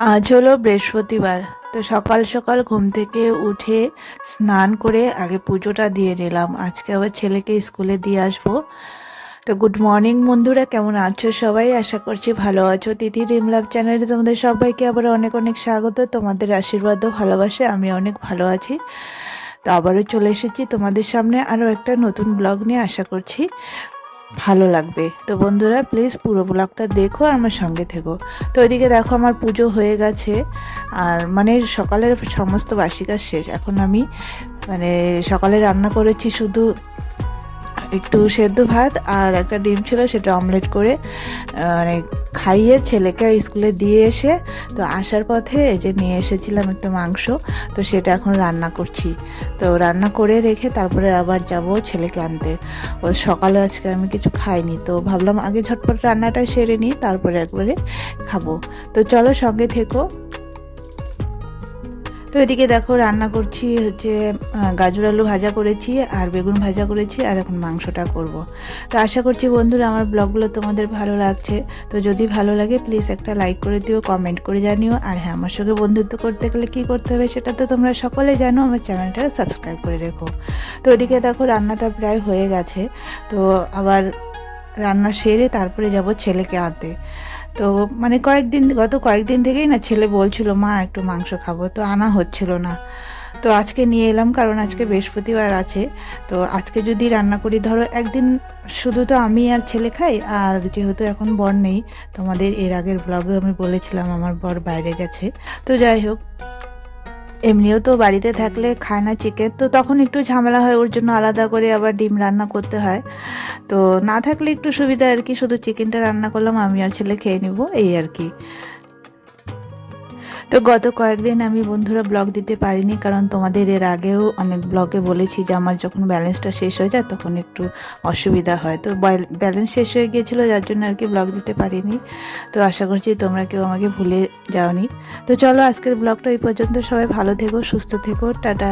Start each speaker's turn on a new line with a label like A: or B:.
A: আজ হলো বৃহস্পতিবার। তো সকাল সকাল ঘুম থেকে উঠে স্নান করে আগে পুজোটা দিয়ে নিলাম। আজকে আবার ছেলেকে স্কুলে দিয়ে আসবো। তো গুড মর্নিং বন্ধুরা, কেমন আছো সবাই? আশা করছি ভালো আছো। তিথি ড্রিম লাভ চ্যানেলে তোমাদের সবাইকে আবার অনেক অনেক স্বাগত। তোমাদের আশীর্বাদ ও ভালোবাসে আমি অনেক ভালো আছি। তো আবারও চলে এসেছি তোমাদের সামনে আরও একটা নতুন ব্লগ নিয়ে। আশা করছি ভালো লাগবে। তো বন্ধুরা প্লিজ পুরো ব্লগটা দেখো, আমার সঙ্গে থেকো। তো ওইদিকে দেখো আমার পুজো হয়ে গেছে, আর মানে সকালের সমস্ত বাসি কাজ শেষ। এখন আমি মানে সকালে রান্না করেছি শুধু একটু সেদ্ধ ভাত আর একটা ডিম ছিল, সেটা অমলেট করে মানে খাইয়ে ছেলেকে স্কুলে দিয়ে এসে তো আসার পথে এই যে নিয়ে এসেছিলাম একটু মাংস। তো সেটা এখন রান্না করছি। তো রান্না করে রেখে তারপরে আবার যাব ছেলেকে আনতে। ও সকালে আজকে আমি কিছু খাইনি, তো ভাবলাম আগে ঝটপট রান্নাটা সেরে নিই, তারপরে একবারে খাবো। তো চলো সঙ্গে থেকো। তো এদিকে দেখো রান্না করছি হচ্ছে গাজর আলু ভাজা করেছি আর বেগুন ভাজা করেছি, আর এখন মাংসটা করব। তো আশা করছি বন্ধুরা আমার ব্লগগুলো তোমাদের ভালো লাগছে। তো যদি ভালো লাগে প্লিজ একটা লাইক করে দিও, কমেন্ট করে জানিও। আর হ্যাঁ, আমার সঙ্গে বন্ধুত্ব করতে গেলে কী করতে হবে সেটা তো তোমরা সকলে জানো, আমার চ্যানেলটা সাবস্ক্রাইব করে রেখো। তো ওদিকে দেখো রান্নাটা প্রায় হয়ে গেছে। তো আবার রান্না সেরে তারপরে যাব ছেলেকে আনতে। তো মানে গত কয়েকদিন থেকেই না ছেলে বলছিল মা একটু মাংস খাবো, তো আনা হচ্ছিল না। তো আজকে নিয়ে এলাম, কারণ আজকে বৃহস্পতিবার আছে। তো আজকে যদি রান্না করি, ধরো একদিন শুধু তো আমি আর ছেলে খাই, আর যেহেতু এখন বর নেই, তোমাদের এর আগের ব্লগে আমি বলেছিলাম আমার বর বাইরে গেছে। তো যাই হোক, এমনিও তো বাড়িতে থাকলে খায় না চিকেন, তো তখন একটু ঝামেলা হয়, ওর জন্য আলাদা করে আবার ডিম রান্না করতে হয়। তো না থাকলে একটু সুবিধা আর কি, শুধু চিকেনটা রান্না করলাম, আমি আর ছেলে খেয়ে নিব এই আর কি। তো গত কয়েকদিন আমি বন্ধুরা ব্লগ দিতে পারিনি, কারণ তোমাদের এর আগেও অনেক ব্লগে বলেছি যে আমার যখন ব্যালেন্সটা শেষ হয়ে যায় তখন একটু অসুবিধা হয়। তো ব্যালেন্স শেষ হয়ে গিয়েছিলো, যার জন্য আর কি ব্লগ দিতে পারিনি। তো আশা করছি তোমরা কেউ আমাকে ভুলে যাওনি। তো চলো আজকের ব্লগটা এই পর্যন্ত। সবাই ভালো থেকো, সুস্থ থেকো, টাটা।